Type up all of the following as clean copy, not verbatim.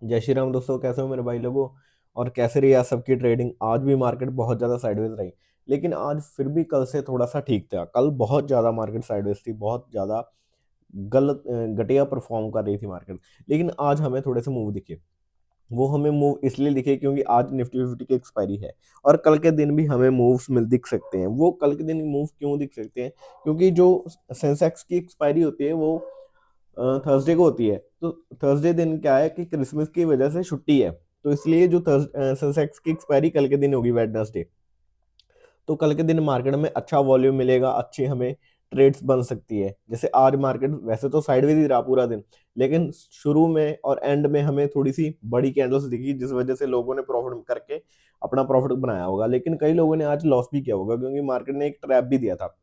जय श्री राम दोस्तों, कैसे हो मेरे भाई लोगों। और कैसे रही आज सबकी ट्रेडिंग। आज भी मार्केट बहुत ज़्यादा साइडवेज रही, लेकिन आज फिर भी कल से थोड़ा सा ठीक था। कल बहुत ज़्यादा मार्केट साइडवेज थी, बहुत ज़्यादा गलत घटिया परफॉर्म कर रही थी मार्केट। लेकिन आज हमें थोड़े से मूव दिखे। वो हमें मूव इसलिए दिखे क्योंकि आज निफ्टी फिफ्टी की एक्सपायरी है, और कल के दिन भी हमें मूव्स मिल दिख सकते हैं। वो कल के दिन मूव क्यों दिख सकते हैं? क्योंकि जो सेंसेक्स की एक्सपायरी होती है वो थर्सडे को होती है। तो थर्सडे दिन क्या है कि क्रिसमस की वजह से छुट्टी है। तो इसलिए जो सेंसेक्स की एक्सपायरी कल के दिन होगी, वेडनेसडे। तो कल के दिन मार्केट में अच्छा वॉल्यूम मिलेगा, अच्छी हमें ट्रेड्स बन सकती है। जैसे आज मार्केट वैसे तो साइडवेज ही रहा पूरा दिन, लेकिन शुरू में और एंड में हमें थोड़ी सी बड़ी कैंडल्स दिखी, जिस वजह से लोगों ने प्रॉफिट करके अपना प्रॉफिट बनाया होगा। लेकिन कई लोगों ने आज लॉस भी किया होगा, क्योंकि मार्केट ने एक ट्रैप भी दिया था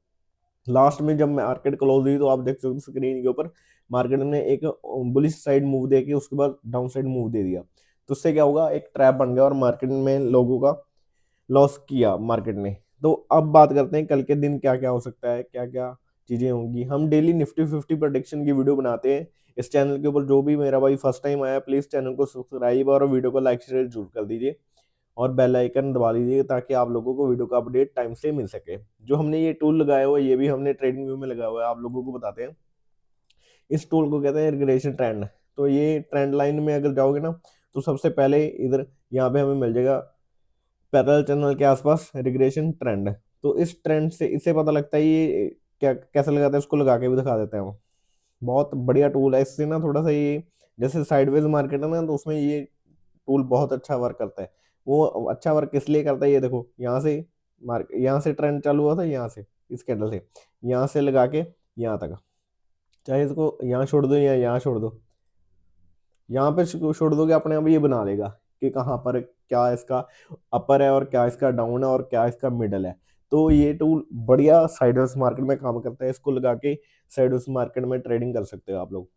लास्ट में। जब मार्केट क्लोज हुई तो आप देख सकते हो स्क्रीन के ऊपर, मार्केट ने एक बुलिश साइड मूव दे के उसके बाद डाउन साइड मूव दे दिया। तो उससे क्या होगा, एक ट्रैप बन गया और मार्केट में लोगों का लॉस किया मार्केट ने। तो अब बात करते हैं कल के दिन क्या क्या हो सकता है, क्या क्या चीजें होंगी। हम डेली निफ्टी फिफ्टी प्रोडिक्शन की वीडियो बनाते हैं इस चैनल के ऊपर। जो भी मेरा भाई फर्स्ट टाइम आया, प्लीज चैनल को सब्सक्राइब और वीडियो को लाइक शेयर जरूर कर दीजिए, और बेल आइकन दबा लीजिए, ताकि आप लोगों को वीडियो का अपडेट टाइम से मिल सके। जो हमने ये टूल लगाया हुआ है, ये भी हमने ट्रेडिंग व्यू में लगाया हुआ है, आप लोगों को बताते हैं। इस टूल को कहते हैं रिग्रेशन ट्रेंड। तो ये ट्रेंड लाइन में अगर जाओगे ना, तो सबसे पहले इधर यहाँ पे हमें मिल जाएगा पैरेलल चैनल के आसपास रिग्रेशन ट्रेंड। तो इस ट्रेंड से इससे पता लगता है ये क्या कैसे लगाता है, उसको लगा के भी दिखा देते हैं हम। बहुत बढ़िया टूल है। इससे ना थोड़ा सा ये, जैसे साइडवेज मार्केट है ना, तो उसमें ये टूल बहुत अच्छा वर्क करता है। वो अच्छा वर्क इसलिए करता है, ये देखो यहाँ से यहाँ से ट्रेंड चालू हुआ था, यहाँ से इस कैंडल से यहाँ से लगा के यहाँ तक। चाहे इसको यहाँ छोड़ दो या यहाँ छोड़ दो, यहाँ पे छोड़ दोगे अपने आप ये बना लेगा कि कहाँ पर क्या इसका अपर है और क्या इसका डाउन है और क्या इसका मिडल है। तो ये टूल बढ़िया साइडवेज मार्केट में काम करता है। इसको लगा के साइडवेज मार्केट में ट्रेडिंग कर सकते हो आप लोग।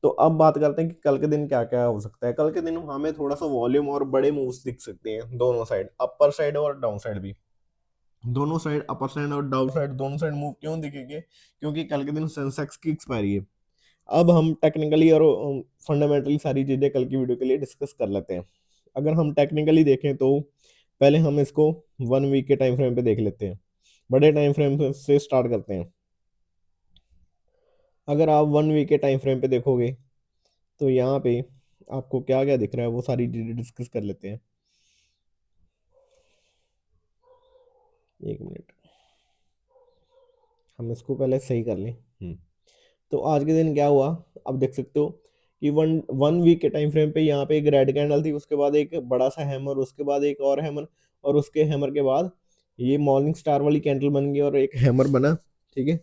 तो अब बात करते हैं कि कल के दिन क्या क्या हो सकता है। कल के दिन हमें थोड़ा सा वॉल्यूम और बड़े मूव्स दिख सकते हैं, दोनों साइड, अपर साइड और डाउन साइड भी। दोनों साइड, अपर साइड और डाउन साइड, दोनों साइड मूव क्यों दिखेंगे? क्योंकि कल के दिन सेंसेक्स की एक्सपायरी है। अब हम टेक्निकली और फंडामेंटली सारी चीजें कल की वीडियो के लिए डिस्कस कर लेते हैं। अगर हम टेक्निकली देखें तो पहले हम इसको 1 वीक के टाइम फ्रेम पे देख लेते हैं। बड़े टाइम फ्रेम से स्टार्ट करते हैं। अगर आप 1 वीक के टाइम फ्रेम पे देखोगे, तो यहाँ पे आपको क्या क्या दिख रहा है वो सारी चीजें डिस्कस कर लेते हैं। एक मिनट, हम इसको पहले सही कर लें। तो आज के दिन क्या हुआ, अब देख सकते हो कि वन वन वीक के टाइम फ्रेम पे यहाँ पे एक रेड कैंडल थी, उसके बाद एक बड़ा सा हैमर, उसके बाद एक और हैमर, और उसके हैमर के बाद ये मॉर्निंग स्टार वाली कैंडल बन गई और एक हैमर बना। ठीक है,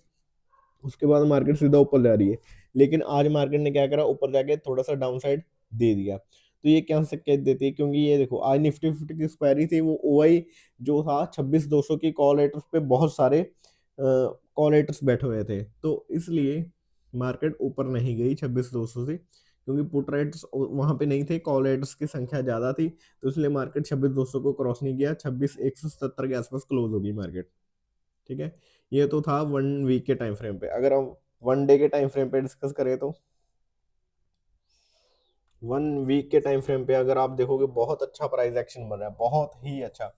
उसके बाद मार्केट सीधा ऊपर जा रही है। लेकिन आज मार्केट ने क्या करा, ऊपर जाके थोड़ा सा डाउन साइड दे दिया। तो ये क्या संकेत देती है? क्योंकि ये देखो आज निफ्टी फिफ्टी की एक्सपायरी थी, वो ओआई जो था 26,200 की कॉल लेटर्स पे बहुत सारे कॉल लेटर्स बैठे हुए थे, तो इसलिए मार्केट ऊपर नहीं गई 26,200 से। क्योंकि पुट राइट्स वहां पे नहीं थे, कॉल राइट्स की संख्या ज्यादा थी, तो इसलिए मार्केट 26,200 को क्रॉस नहीं किया, 26,170 के आसपास क्लोज होगी मार्केट। ठीक है, ये तो था 1 वीक के टाइम फ्रेम पे। अगर हम 1 डे के टाइम फ्रेम पे डिस्कस करें, तो 1 वीक के टाइम फ्रेम पे अगर आप देखोगे, बहुत अच्छा प्राइस एक्शन बन रहा है, बहुत ही अच्छा।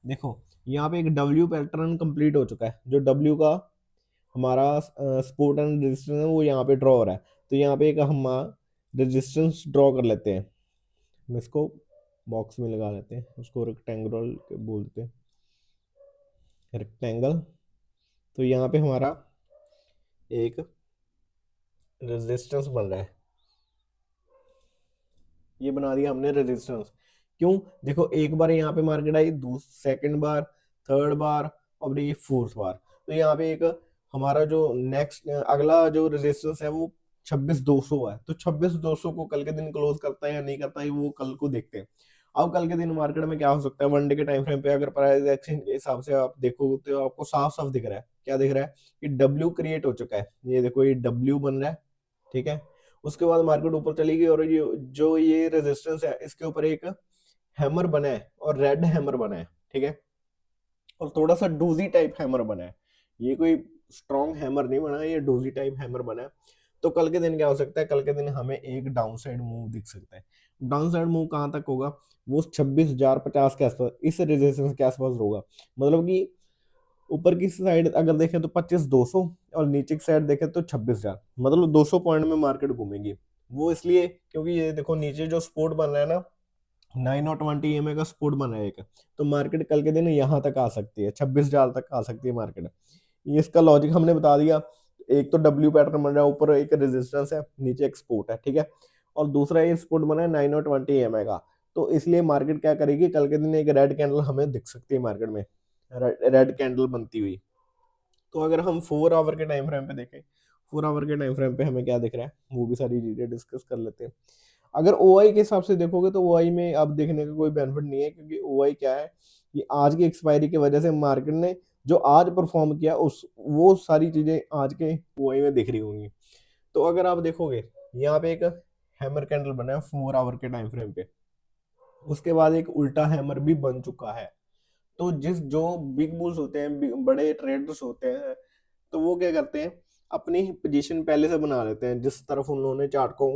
देखो यहाँ पे एक डब्ल्यू पैटर्न कंप्लीट हो चुका है। जो डब्ल्यू का हमारा सपोर्ट एंड रेजिस्टेंस है, वो यहाँ पे ड्रॉ हो रहा है। तो यहाँ पे एक हम रेजिस्टेंस ड्रॉ कर लेते हैं। हम इसको बॉक्स में लगा लेते हैं, उसको रेक्टेंगल बोलते हैं, रेक्टेंगल। तो यहाँ पे हमारा एक रेजिस्टेंस बन रहा है, ये बना दिया हमने रेजिस्टेंस। क्यों? देखो एक बार यहाँ पे मार्केट आई, सेकंड बार, थर्ड बार, और ये फोर्थ बार। तो यहाँ पे एक हमारा जो नेक्स्ट अगला जो रेजिस्टेंस है वो 26,200 है। तो 26,200 को कल के दिन क्लोज करता है या नहीं करता है, वो कल को देखते हैं। अब कल के दिन मार्केट में क्या हो सकता है, 1 डे के टाइम फ्रेम पे अगर प्राइस एक्शन के हिसाब से आप देखोगे, तो आपको साफ साफ दिख रहा है। क्या दिख रहा है? कि डब्ल्यू क्रिएट हो चुका है। ये देखो, ये डब्ल्यू बन रहा है। ठीक है, उसके बाद मार्केट ऊपर चली गई, और ये जो ये रेजिस्टेंस है, इसके ऊपर एक हैमर बना है, और रेड हैमर बना है। ठीक है, और थोड़ा सा डोजी टाइप हैमर बना है। ये कोई स्ट्रॉन्ग हैमर नहीं बना है, ये डोजी टाइप हैमर बना है। तो कल के दिन क्या हो सकता है, कल के दिन हमें एक डाउन साइड मूव दिख सकता है। डाउन साइड मूव कहाँ तक होगा, वो 26,050 के आसपास, इस रेजिस्टेंस के आसपास होगा। मतलब कि ऊपर की साइड अगर देखें तो 25,200 और नीचे की साइड देखें तो 26,000, मतलब 200 पॉइंट में मार्केट घूमेगी। वो इसलिए क्योंकि ये देखो नीचे जो सपोर्ट बन रहा है ना, 9 और 20 EMA का सपोर्ट बना है एक, तो मार्केट कल के दिन यहाँ तक आ सकती है, 26,000 तक आ सकती है मार्केट। ये इसका लॉजिक हमने बता दिया। एक तो डब्ल्यू पैटर्न बन रहा है, ऊपर एक रेजिस्टेंस है, नीचे एक सपोर्ट है, ठीक है। और दूसरा ये सपोर्ट बना है 9 और 20 EMA का, तो इसलिए मार्केट क्या करेगी, कल के दिन एक रेड कैंडल हमें दिख सकती है मार्केट में, रेड कैंडल बनती हुई। तो अगर हम 4 आवर के टाइम फ्रेम पे देखें, 4 आवर के टाइम फ्रेम पे हमें क्या दिख रहा है, वो भी सारी चीजें डिस्कस कर लेते हैं। अगर ओआई के हिसाब से देखोगे तो ओआई में अब देखने का कोई बेनिफिट नहीं है, क्योंकि ओआई क्या है कि आज की एक्सपायरी की वजह से मार्केट ने जो आज परफॉर्म किया उस वो सारी चीजें आज के ओआई में दिख रही होंगी। तो अगर आप देखोगे यहाँ पे एक हैमर कैंडल बना है 4 आवर के टाइम फ्रेम पे, उसके बाद एक उल्टा हैमर भी बन चुका है। तो जो बिग बुल्स होते हैं, बड़े ट्रेडर्स होते हैं, तो वो क्या करते हैं, अपनी पोजीशन पहले से बना लेते हैं जिस तरफ उन्होंने चार्ट को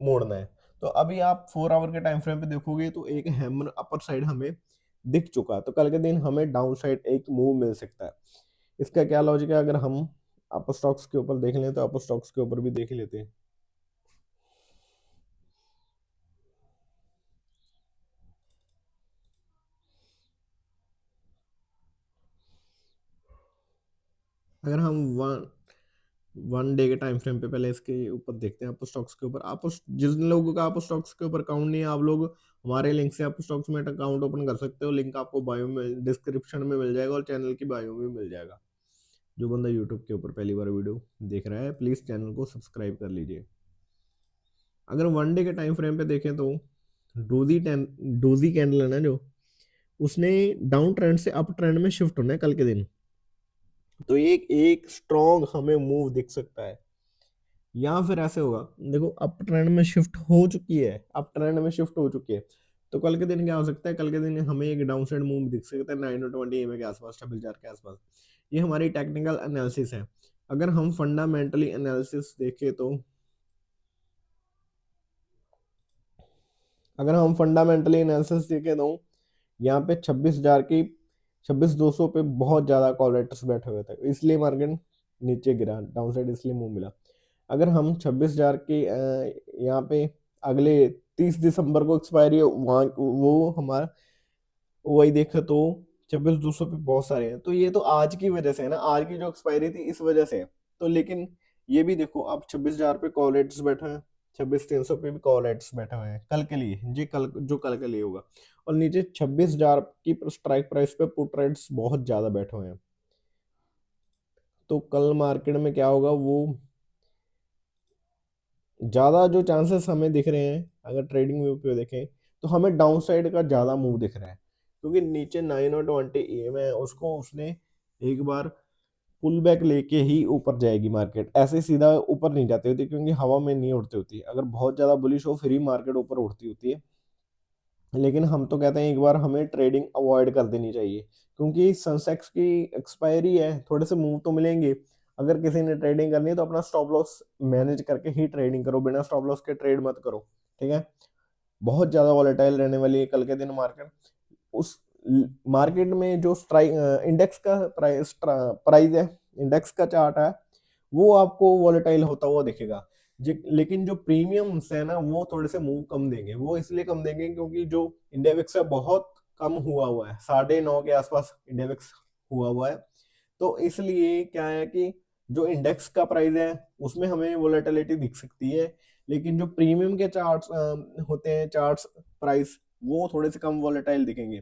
मोड़ना है। तो अभी आप 4 आवर के टाइम फ्रेम पे देखोगे तो एक हैमर अपर साइड हमें दिख चुका है, तो कल के दिन हमें डाउन साइड एक मूव मिल सकता है। इसका क्या लॉजिक है, अगर हम अपर स्टॉक्स के ऊपर देख लें तो अपर स्टॉक्स के ऊपर भी देख लेते हैं। अगर हम 1 डे के टाइम फ्रेम पे पहले इसके ऊपर देखते हैं, अपर स्टॉक्स के ऊपर, आप जिन लोगों का अपर स्टॉक्स के ऊपर अकाउंट नहीं है, आप लोग हमारे लिंक से अपर स्टॉक्स में अकाउंट ओपन कर सकते हो। लिंक आपको बायो में, डिस्क्रिप्शन में मिल जाएगा और चैनल की बायो में मिल जाएगा। जो बंदा यूट्यूब के ऊपर पहली बार वीडियो देख रहा है, प्लीज चैनल को सब्सक्राइब कर लीजिए। अगर 1 डे के टाइम फ्रेम पे देखें तो डोजी कैंडल है ना, जो उसने डाउन ट्रेंड से अप ट्रेंड में शिफ्ट होना है कल के दिन, तो एक एक स्ट्रॉन्ग हमें मूव दिख सकता है। या फिर ऐसे होगा, देखो अप ट्रेंड में शिफ्ट हो चुकी है, अप ट्रेंड में शिफ्ट हो चुकी है, तो कल के दिन क्या हो सकता है, कल के दिन हमें एक डाउन साइड मूव दिख सकता है 9 और 20 EMA के आसपास, 26,000 के आसपास। ये हमारी टेक्निकल एनालिसिस है। अगर हम फंडामेंटली एनालिसिस देखें तो, अगर हम फंडामेंटली एनालिसिस देखें तो यहाँ पे 26,000 की 26,200 पे बहुत ज्यादा कॉलरेटर्स बैठे हुए थे, इसलिए मार्केट नीचे गिरा, डाउन साइड इसलिए मूव मिला। अगर हम 26,000 के यहाँ पे अगले 30 दिसंबर को एक्सपायरी वहाँ वो हमारा वही देखा तो 26,200 पे बहुत सारे हैं, तो ये तो आज की वजह से है ना, आज की जो एक्सपायरी थी इस वजह से है। तो लेकिन ये भी देखो, अब 26,000 पे कॉल रेट्स बैठे हैं, 26,300 पे भी कॉल रेट्स बैठे हुए हैं कल के लिए, जी कल जो कल के लिए होगा। और नीचे 26,000 की स्ट्राइक प्राइस पे पुट रेट्स बहुत ज्यादा बैठे हुए हैं। तो कल मार्केट में क्या होगा, वो ज्यादा जो चांसेस हमें दिख रहे हैं, अगर ट्रेडिंग व्यू पे देखें तो हमें डाउन साइड का ज्यादा मूव दिख रहा है, क्योंकि नीचे 9 और 20 EM है, उसको उसने एक बार पुल बैक लेके ही ऊपर जाएगी मार्केट, ऐसे सीधा ऊपर नहीं जाती होती, क्योंकि हवा में नहीं उड़ती होती। अगर बहुत ज्यादा बुलिश हो फिर ही मार्केट ऊपर उड़ती होती है। लेकिन हम तो कहते हैं एक बार हमें ट्रेडिंग अवॉइड कर देनी चाहिए, क्योंकि सेंसेक्स की एक्सपायरी है, थोड़े से मूव तो मिलेंगे। अगर किसी ने ट्रेडिंग करनी है तो अपना स्टॉप लॉस मैनेज करके ही ट्रेडिंग करो, बिना स्टॉप लॉस के ट्रेड मत करो, ठीक है। बहुत ज्यादा वॉलेटाइल रहने वाली है कल के दिन मार्केट। उस मार्केट में जो स्ट्राइक इंडेक्स का प्राइस है, इंडेक्स का चार्ट है, वो आपको वॉलेटाइल होता हुआ दिखेगा। लेकिन जो प्रीमियम्स है ना, वो थोड़े से मूव कम देंगे। वो इसलिए कम देंगे क्योंकि जो इंडिया विक्स है बहुत कम हुआ है, 9.5 के आसपास इंडिया विक्स हुआ है। तो इसलिए क्या है कि जो इंडेक्स का प्राइस है उसमें हमें वोलेटिलिटी दिख सकती है, लेकिन जो प्रीमियम के चार्ट्स होते हैं, चार्ट्स प्राइस, वो थोड़े से कम वोलेटाइल दिखेंगे,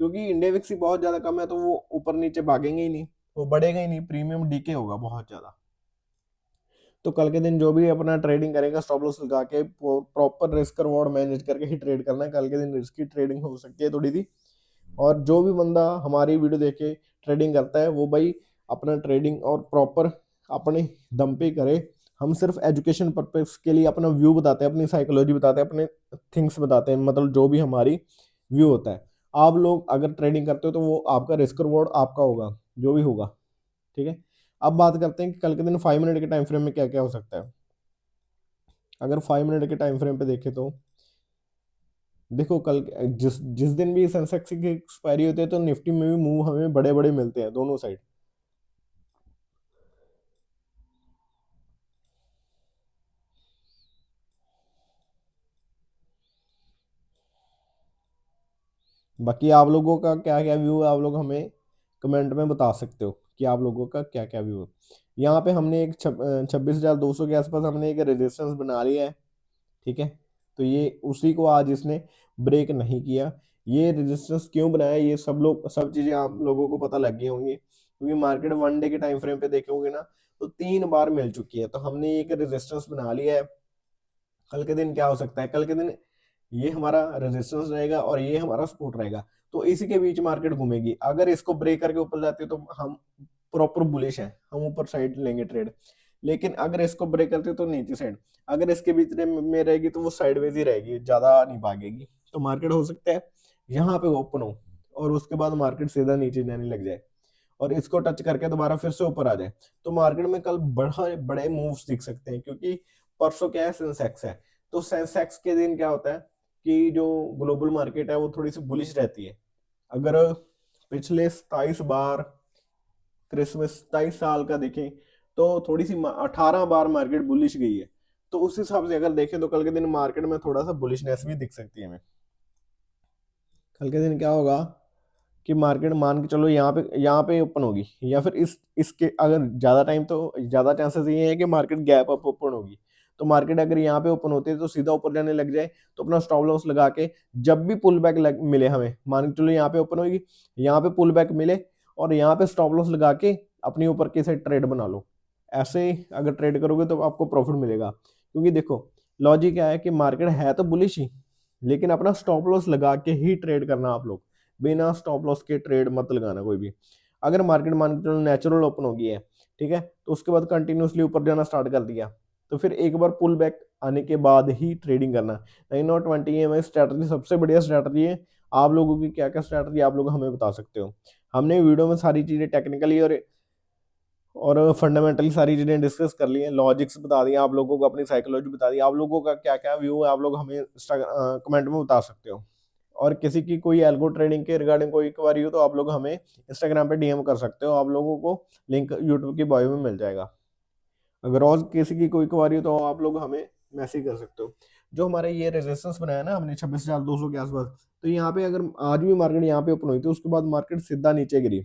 क्योंकि इंडिया विक्स ही बहुत ज्यादा कम है, तो वो ऊपर नीचे भागेंगे ही नहीं, वो बढ़ेगा ही नहीं, प्रीमियम डीके होगा बहुत ज्यादा। तो कल के दिन जो भी अपना ट्रेडिंग करेगा, स्टॉप लॉस लगा के प्रॉपर रिस्क रिवॉर्ड मैनेज करके ही ट्रेड करना है। कल के दिन रिस्की ट्रेडिंग हो सकती है थोड़ी सी। और जो भी बंदा हमारी वीडियो देख के ट्रेडिंग करता है, वो भाई अपना ट्रेडिंग और प्रॉपर अपने दम पे करे। हम सिर्फ एजुकेशन पर्पस के लिए अपना व्यू बताते हैं, अपनी साइकोलॉजी बताते हैं, अपने थिंग्स बताते हैं, मतलब जो भी हमारी व्यू होता है। आप लोग अगर ट्रेडिंग करते हो तो वो आपका रिस्क रिवॉर्ड आपका होगा, जो भी होगा, ठीक है। अब बात करते हैं कि कल के दिन 5 मिनट के टाइम फ्रेम में क्या क्या हो सकता है। अगर 5 मिनट के टाइम फ्रेम पे देखें तो देखो, कल जिस जिस दिन भी सेंसेक्स की एक्सपायरी होती है तो निफ्टी में भी मूव हमें बड़े बड़े मिलते हैं दोनों साइड। बाकी आप लोगों का क्या क्या व्यू है, आप लोग हमें कमेंट में बता सकते हो कि आप लोगों का क्या क्या व्यू है। यहाँ पे हमने एक 26,200 के आसपास हमने एक रेजिस्टेंस बना लिया है, ठीक है। तो ये उसी को आज इसने ब्रेक नहीं किया। ये रेजिस्टेंस क्यों बनाया, ये सब चीजें आप लोगों को पता लग गई होंगी, क्योंकि मार्केट 1 डे के टाइम फ्रेम पे देखोगे ना तो 3 बार मिल चुकी है। तो हमने एक रेजिस्टेंस बना लिया है। कल के दिन क्या हो सकता है, कल के दिन ये हमारा रेजिस्टेंस रहेगा और ये हमारा सपोर्ट रहेगा। तो इसी के बीच मार्केट घूमेगी। अगर इसको ब्रेक करके ऊपर जाती है तो हम प्रॉपर बुलिश हैं, हम ऊपर साइड लेंगे ट्रेड। लेकिन अगर इसको ब्रेक करते तो नीचे साइड, अगर इसके बीच में रहेगी तो वो साइडवेज ही रहेगी, ज्यादा नहीं भागेगी। तो मार्केट हो सकता है यहाँ पे ओपन हो और उसके बाद मार्केट सीधा नीचे जाने लग जाए और इसको टच करके दोबारा फिर से ऊपर आ जाए। तो मार्केट में कल बड़े बड़े मूव्स दिख सकते हैं, क्योंकि परसों क्या है, सेंसेक्स है। तो सेंसेक्स के दिन क्या होता है कि जो ग्लोबल मार्केट है वो थोड़ी सी बुलिश रहती है। अगर पिछले 27 बार, क्रिसमस 27 साल का देखें तो थोड़ी सी 18 बार मार्केट बुलिश गई है। तो उस हिसाब से अगर देखें तो कल के दिन मार्केट में थोड़ा सा बुलिशनेस भी दिख सकती है हमें। कल के दिन क्या होगा कि मार्केट मान के चलो यहाँ पे ओपन होगी, या फिर इसके अगर ज्यादा टाइम तो ज्यादा चांसेस ये है कि मार्केट गैप अप ओपन होगी। तो मार्केट अगर यहाँ पे ओपन होती है तो सीधा ऊपर जाने लग जाए तो अपना स्टॉप लॉस लगा के जब भी पुल बैक मिले, हमें मान के चलो यहाँ पे ओपन होगी, यहाँ पे पुल बैक मिले और यहाँ पे स्टॉप लॉस लगा के अपनी ऊपर की साइड ट्रेड बना लो। ऐसे अगर ट्रेड करोगे तो आपको प्रॉफिट मिलेगा, क्योंकि देखो लॉजिक क्या है कि मार्केट है तो बुलिश ही, लेकिन अपना स्टॉप लॉस लगा के ही ट्रेड करना आप लोग। बिना स्टॉप लॉस के ट्रेड मत लगाना कोई भी। अगर मार्केट मान के चलो नेचुरल ओपन हो गई है, ठीक है, तो उसके बाद कंटिन्यूसली ऊपर जाना स्टार्ट कर दिया, तो फिर एक बार पुल बैक आने के बाद ही ट्रेडिंग करना। 9 और 20 EMI स्ट्रैटेजी सबसे बढ़िया स्ट्रैटेजी है। आप लोगों की क्या क्या स्ट्रैटेजी आप लोग हमें बता सकते हो। हमने वीडियो में सारी चीजें टेक्निकली और फंडामेंटली सारी चीजें डिस्कस कर ली हैं, लॉजिक्स बता दिए आप लोगों को, अपनी साइकोलॉजी बता दी। आप लोगों का क्या क्या व्यू है आप लोग हमें कमेंट में बता सकते हो। और किसी की कोई एल्गो ट्रेडिंग के रिगार्डिंग कोई क्वेरी हो तो आप लोग हमें इंस्टाग्राम पे DM कर सकते हो, आप लोगों को लिंक यूट्यूब की बायो में मिल जाएगा। अगर और किसी की कोई क्वेरी हो तो आप लोग हमें मैसेज कर सकते हो। जो हमारे ये रेजिस्टेंस बनाया ना हमने 26,200 के आसपास, तो यहाँ पे अगर आज भी मार्केट यहाँ पे ओपन हुई थी उसके बाद मार्केट सीधा नीचे गिरी,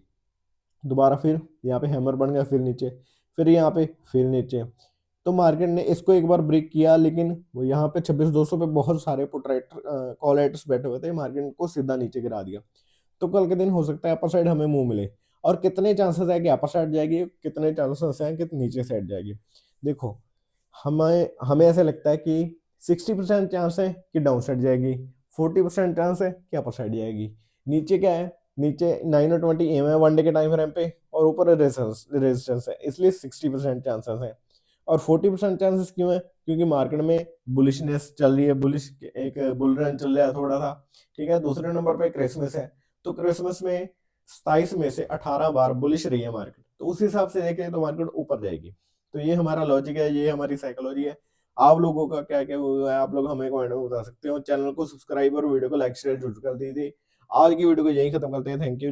दोबारा फिर यहाँ पे हैमर बन गया, फिर नीचे, फिर यहाँ पे, फिर नीचे। तो मार्केट ने इसको एक बार ब्रेक किया, लेकिन वो यहाँ पे 26,200 पे बहुत सारे पुट राइटर कॉल राइटर्स बैठे हुए थे, मार्केट को सीधा नीचे गिरा दिया। तो कल के दिन हो सकता है अपर साइड हमें मुंह मिले। और कितने चांसेस है कि अपर साइड जाएगी, कितने चांसेस हैं कि नीचे साइड जाएगी। देखो हमें हमें ऐसे लगता है कि 60% चांस है कि डाउन साइड जाएगी, 40% चांस है कि अपर साइड जाएगी। नीचे क्या है, नीचे 9 और 20 EMI 1 डे के टाइम फ्रेम पे और ऊपर रेजिस्टेंस है, इसलिए 60% चांसेस है। और 40% चांसेस क्यों है, क्योंकि मार्केट में बुलिशनेस चल रही है, बुलिश एक बुल रन चल रहा है थोड़ा सा, ठीक है। दूसरे नंबर पे क्रिसमस है, तो क्रिसमस में 27 में से 18 बार बुलिश रही है मार्केट, तो उस हिसाब से देखें तो मार्केट ऊपर जाएगी। तो ये हमारा लॉजिक है, ये हमारी साइकोलॉजी है। आप लोगों का क्या क्या हुआ है आप लोग हमें कमेंट में बता सकते हो। चैनल को सब्सक्राइब और वीडियो को लाइक शेयर जरूर कर दीजिए। आज की वीडियो को यही खत्म करते हैं। Thank you.